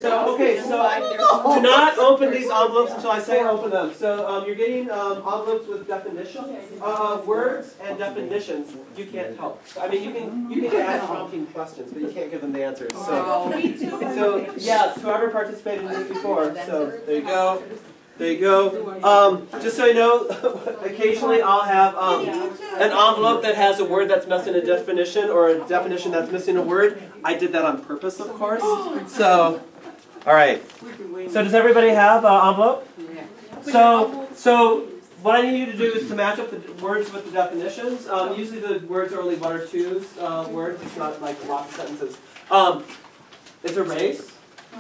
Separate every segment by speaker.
Speaker 1: So, okay, so do not open these envelopes until I say open them. So you're getting envelopes with definitions, words and definitions. You can't help. I mean, you can add prompting questions, but you can't give them the answers. So yes, whoever participated in this before. So there you go. There you go. Just so you know, occasionally I'll have an envelope that has a word that's missing a definition or a definition that's missing a word. I did that on purpose, of course. So, all right. So does everybody have an envelope? So what I need you to do is to match up the words with the definitions. Usually the words are only one or two words. It's not like lots of sentences. It's a race.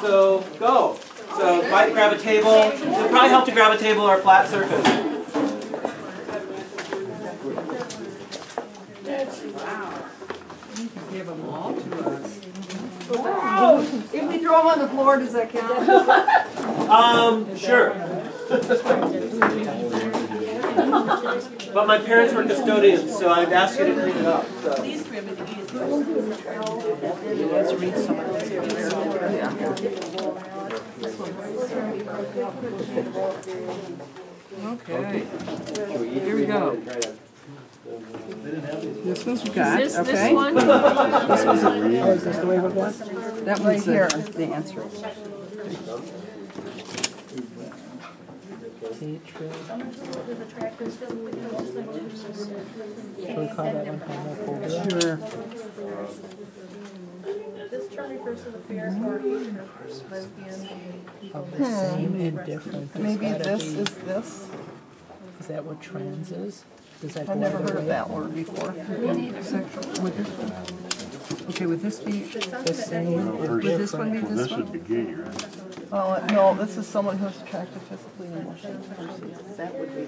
Speaker 1: So go. So might grab a table. It would probably help to grab a table or a flat surface.
Speaker 2: Wow. You can give them all to us.
Speaker 3: Wow. If we throw them on the floor, does that count?
Speaker 1: Sure. But my parents were custodians, so I'd ask you to clean it up. So.
Speaker 2: Please grab it easy. Let's read some of this. Okay. Here we go. This one's got,
Speaker 3: Is this
Speaker 2: okay.
Speaker 3: this one?
Speaker 2: This one's is this the way it was? That one's here, the answer. Sure.
Speaker 3: This term refers to the fair or lesbian.
Speaker 4: Of the same and different.
Speaker 2: Maybe this is this.
Speaker 4: Is that what trans is? Does that
Speaker 2: I've
Speaker 4: go
Speaker 2: never
Speaker 4: either
Speaker 2: heard of
Speaker 4: way?
Speaker 2: that word before. Sexual, would this one? Okay, would this be
Speaker 4: The same or
Speaker 2: would this one
Speaker 4: different?
Speaker 2: be this
Speaker 5: This
Speaker 2: one?
Speaker 5: would be gay, right?
Speaker 2: Oh, no, this is someone who's attracted physically and emotionally. That would be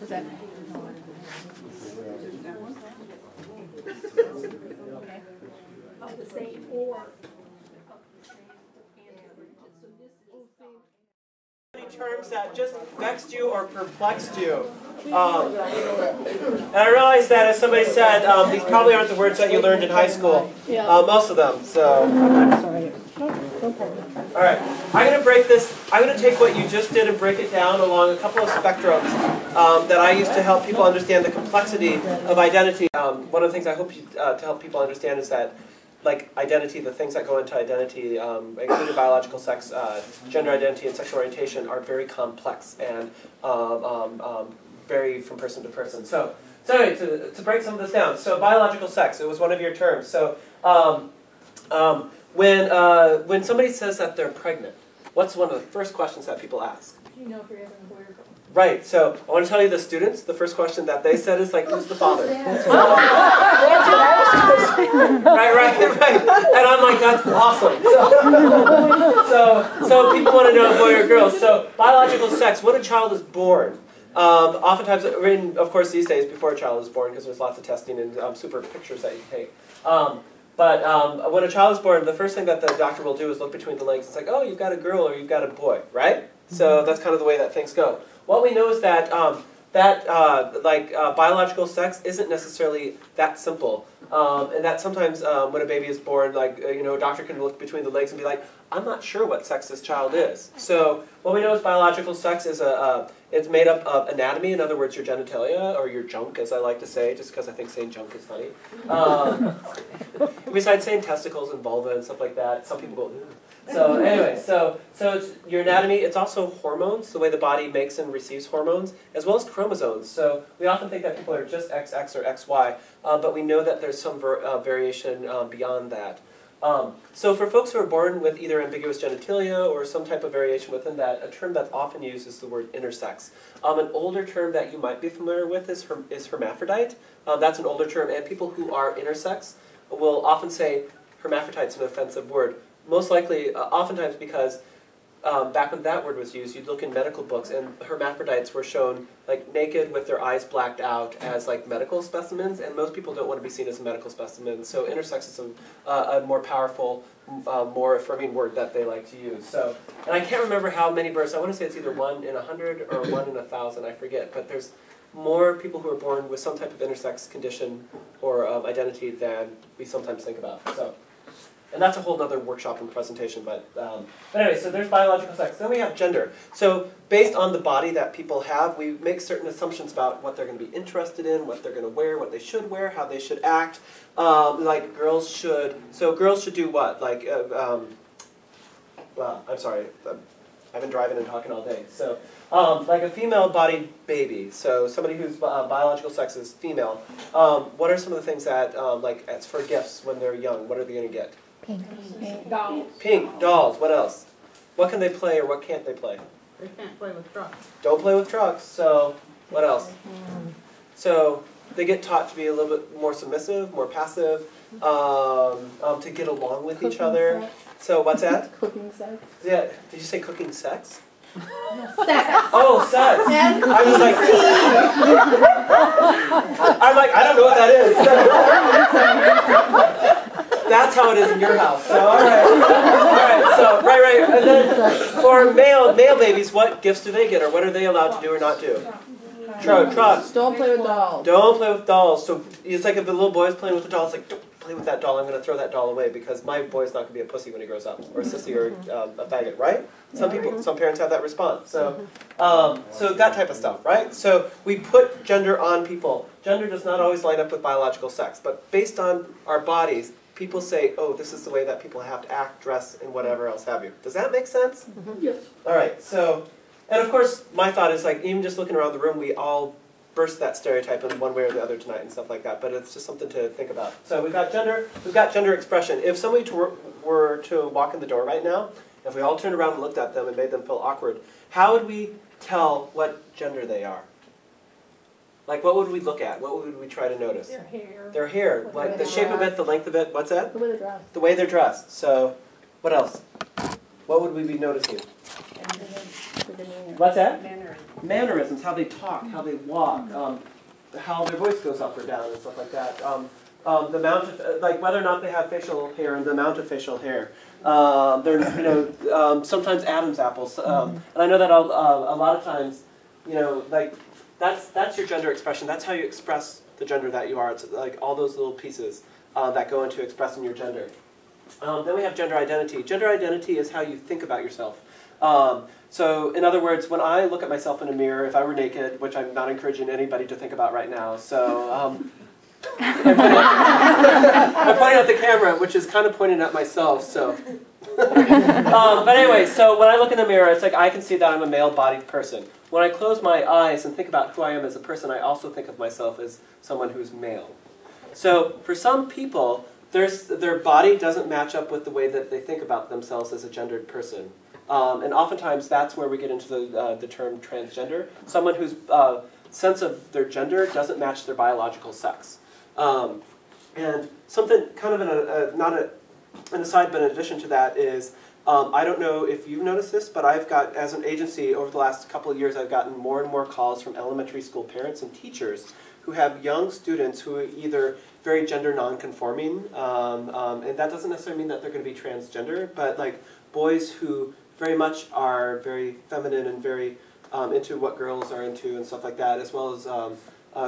Speaker 2: that.
Speaker 3: Of the same or.
Speaker 1: Terms that just vexed you or perplexed you. And I realize that, as somebody said, these probably aren't the words that you learned in high school. Most of them. So. All right. I'm going to break this. I'm going to take what you just did and break it down along a couple of spectrums that I use to help people understand the complexity of identity. One of the things I hope to help people understand is that, like identity, the things that go into identity, including biological sex, gender identity, and sexual orientation, are very complex and vary from person to person. So anyway, to break some of this down, so biological sex, it was one of your terms. So when somebody says that they're pregnant, what's one of the first questions that people ask?
Speaker 3: Do you know if you're having a boy or girl?
Speaker 1: Right, so I want to tell you the students, the first question that they said is like, who's the father?
Speaker 3: That's what I was going to say.
Speaker 1: Right. And I'm like, that's awesome. So people want to know boy or girl. So biological sex, when a child is born, oftentimes, of course these days before a child is born, because there's lots of testing and super pictures that you take. But when a child is born, the first thing that the doctor will do is look between the legs. It's like, oh, you've got a girl or you've got a boy, right? So that's kind of the way that things go. What we know is that biological sex isn't necessarily that simple, and that sometimes when a baby is born, a doctor can look between the legs and be like, I'm not sure what sex this child is. So what we know is biological sex is it's made up of anatomy, in other words, your genitalia, or your junk, as I like to say, just because I think saying junk is funny. Besides saying testicles and vulva and stuff like that, some people go, ooh. So anyway, so it's your anatomy. It's also hormones, the way the body makes and receives hormones, as well as chromosomes. So we often think that people are just XX or XY, but we know that there's some variation beyond that. So for folks who are born with either ambiguous genitalia or some type of variation within that, a term that's often used is the word intersex. An older term that you might be familiar with is hermaphrodite. That's an older term, and people who are intersex will often say hermaphrodite's an offensive word. Most likely, oftentimes because back when that word was used, you'd look in medical books and hermaphrodites were shown like naked with their eyes blacked out as like medical specimens, and most people don't want to be seen as a medical specimen. So intersex is a more powerful, more affirming word that they like to use. So, and I can't remember how many births. I want to say it's either 1 in 100 or 1 in 1,000. I forget, but there's more people who are born with some type of intersex condition or identity than we sometimes think about. So. And that's a whole other workshop and presentation. But anyway, so there's biological sex. Then we have gender. So based on the body that people have, we make certain assumptions about what they're going to be interested in, what they're going to wear, what they should wear, how they should act. Like girls should, so girls should do what? Like, well, I'm sorry, I've been driving and talking all day. So like a female-bodied baby, so somebody whose biological sex is female, what are some of the things that, like as for gifts when they're young, what are they going to get?
Speaker 5: Pink.
Speaker 3: Dolls.
Speaker 1: Pink, dolls, what else? What can they play or what can't they play?
Speaker 3: They can't play with trucks.
Speaker 1: Don't play with trucks, so what else? So they get taught to be a little bit more submissive, more passive, to get along with each other.
Speaker 5: Sex.
Speaker 1: So what's that?
Speaker 5: Cooking sex.
Speaker 1: Yeah, did you say cooking sex?
Speaker 5: Sex.
Speaker 1: Oh, sex! I was like, I'm like, I don't know what that is. That's how it is in your house. So all right, so right. And then for male babies, what gifts do they get, or what are they allowed to do or not do? Trucks.
Speaker 5: Don't play with dolls.
Speaker 1: Don't play with dolls. So it's like if the little boy's playing with the doll, it's like, don't play with that doll. I'm going to throw that doll away because my boy's not going to be a pussy when he grows up, or a sissy, or a faggot, right? Some parents have that response. So, so that type of stuff, right? So we put gender on people. Gender does not always line up with biological sex, but based on our bodies, people say, oh, this is the way that people have to act, dress, and whatever else have you. Does that make sense?
Speaker 5: Yes.
Speaker 1: All right, so, and of course, my thought is like, even just looking around the room, we all burst that stereotype in one way or the other tonight and stuff like that, but it's just something to think about. So we've got gender expression. If somebody were to walk in the door right now, if we all turned around and looked at them and made them feel awkward, how would we tell what gender they are? Like, what would we look at? What would we try to notice?
Speaker 3: Their hair.
Speaker 1: Their hair, like the shape of it, the length of it, what's that?
Speaker 5: The way they dress.
Speaker 1: The way they're dressed. So, what else? What would we be noticing? What's that? Mannerisms, how they talk, how they walk, how their voice goes up or down and stuff like that. The amount of, like whether or not they have facial hair and the amount of facial hair. They're, sometimes Adam's apples. And I know that a lot of times, like that's your gender expression. That's how you express the gender that you are. It's like all those little pieces that go into expressing your gender. Then we have gender identity. Gender identity is how you think about yourself. So, in other words, when I look at myself in a mirror, if I were naked, which I'm not encouraging anybody to think about right now, so I'm pointing at the camera, which is kind of pointing at myself, so. But anyway, so when I look in the mirror, it's like I can see that I'm a male-bodied person. When I close my eyes and think about who I am as a person, I also think of myself as someone who's male. So, for some people, their body doesn't match up with the way that they think about themselves as a gendered person. And oftentimes that's where we get into the term transgender. Someone whose sense of their gender doesn't match their biological sex. And something kind of not an aside, but in addition to that is, I don't know if you've noticed this, but I've got, as an agency, over the last couple of years, I've gotten more and more calls from elementary school parents and teachers who have young students who are either very gender non-conforming, and that doesn't necessarily mean that they're going to be transgender, but like boys who very much are very feminine and very into what girls are into and stuff like that, as well as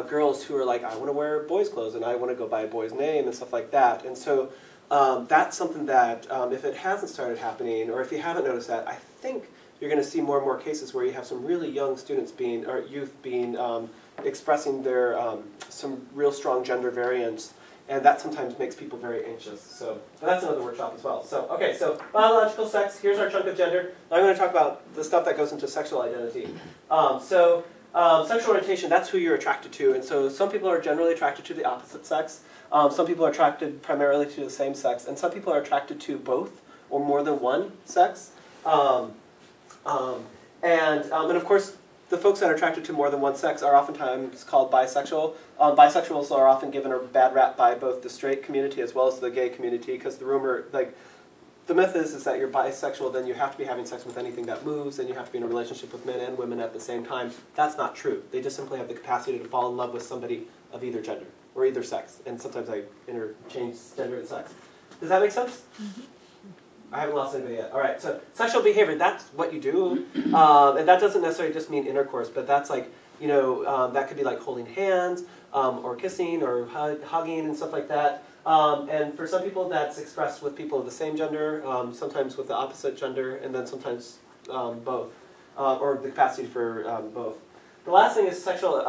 Speaker 1: girls who are like, I want to wear boys' clothes and I want to go by a boy's name and stuff like that. And so that's something that if it hasn't started happening, or if you haven't noticed that, I think you're going to see more and more cases where you have some really young students being, or youth being, expressing their some real strong gender variants, and that sometimes makes people very anxious. So that's another workshop as well. So okay, so biological sex. Here's our chunk of gender. Now I'm going to talk about the stuff that goes into sexual identity. Sexual orientation. That's who you're attracted to, and so some people are generally attracted to the opposite sex. Some people are attracted primarily to the same sex, and some people are attracted to both or more than one sex. And of course, the folks that are attracted to more than one sex are oftentimes called bisexual. Bisexuals are often given a bad rap by both the straight community as well as the gay community, because the rumor, like, the myth is that you're bisexual, then you have to be having sex with anything that moves, and you have to be in a relationship with men and women at the same time. That's not true. They just simply have the capacity to fall in love with somebody of either gender, or either sex. And sometimes I interchange gender and sex. Does that make sense? Mm-hmm. I haven't lost anybody yet. All right, so sexual behavior, that's what you do. And that doesn't necessarily just mean intercourse, but that's like, that could be like holding hands, or kissing, or hugging, and stuff like that. And for some people, that's expressed with people of the same gender, sometimes with the opposite gender, and then sometimes both, or the capacity for both. The last thing is sexual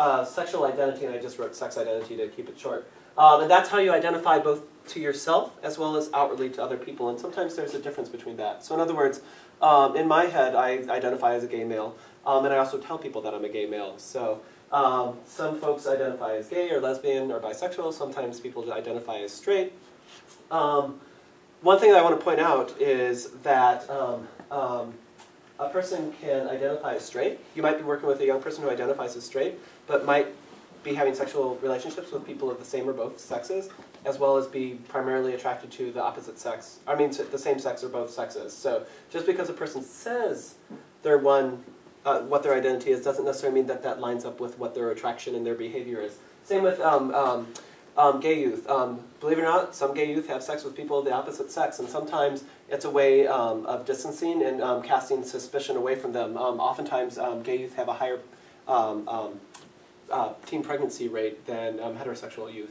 Speaker 1: identity, and I just wrote sex identity to keep it short. And that's how you identify both to yourself as well as outwardly to other people, and sometimes there's a difference between that. So in other words, in my head, I identify as a gay male, and I also tell people that I'm a gay male. So some folks identify as gay or lesbian or bisexual. Sometimes people identify as straight. One thing that I want to point out is that a person can identify as straight. You might be working with a young person who identifies as straight, but might be having sexual relationships with people of the same or both sexes, as well as be primarily attracted to the opposite sex. I mean, the same sex or both sexes. So just because a person says they're one, what their identity is, doesn't necessarily mean that that lines up with what their attraction and their behavior is. Same with gay youth. Believe it or not, some gay youth have sex with people of the opposite sex, and sometimes it's a way of distancing and casting suspicion away from them. Oftentimes, gay youth have a higher teen pregnancy rate than heterosexual youth,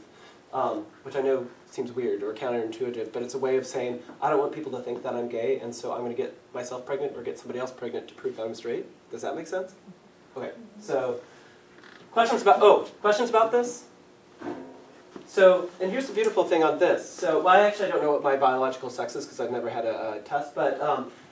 Speaker 1: which I know seems weird or counterintuitive, but it's a way of saying, I don't want people to think that I'm gay, and so I'm going to get myself pregnant or get somebody else pregnant to prove that I'm straight. Does that make sense? Okay, so questions about this? So, and here's the beautiful thing on this. So, well, I actually don't know what my biological sex is because I've never had a test, but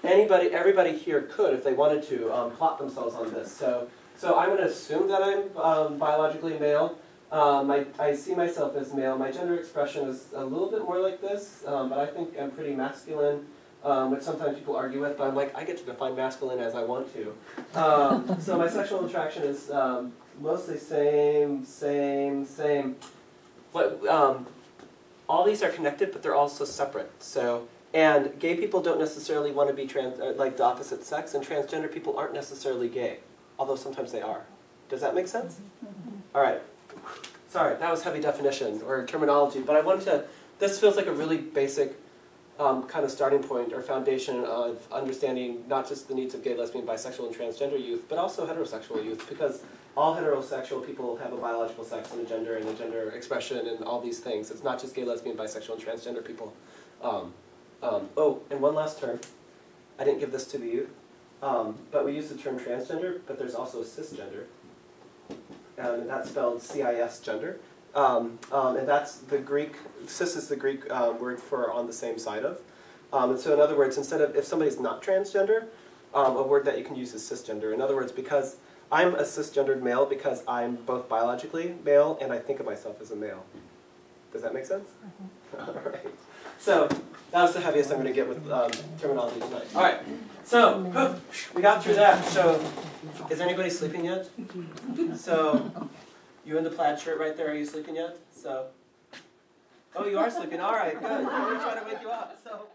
Speaker 1: everybody here could, if they wanted to, plot themselves on this. So I'm going to assume that I'm biologically male. I see myself as male. My gender expression is a little bit more like this, but I think I'm pretty masculine, which sometimes people argue with, but I'm like, I get to define masculine as I want to. So my sexual attraction is mostly same. All these are connected, but they're also separate. So, and gay people don't necessarily want to be like the opposite sex, and transgender people aren't necessarily gay, although sometimes they are. Does that make sense? All right. Sorry, that was heavy definition or terminology, but I wanted to, this feels like a really basic kind of starting point or foundation of understanding not just the needs of gay, lesbian, bisexual, and transgender youth, but also heterosexual youth, because all heterosexual people have a biological sex and a gender expression and all these things. It's not just gay, lesbian, bisexual, and transgender people. Oh, and one last term. I didn't give this to the youth, but we use the term transgender, but there's also cisgender. And that's spelled CIS gender. And that's the Greek, cis is the Greek word for on the same side of. And so in other words, instead of, if somebody's not transgender, a word that you can use is cisgender. In other words, because I'm a cisgendered male because I'm both biologically male and I think of myself as a male. Does that make sense? All right. So that was the heaviest I'm going to get with terminology tonight. All right. So we got through that. So is anybody sleeping yet? So you in the plaid shirt right there, are you sleeping yet? So, oh, you are sleeping. All right, good. I'm going to try to wake you up. So.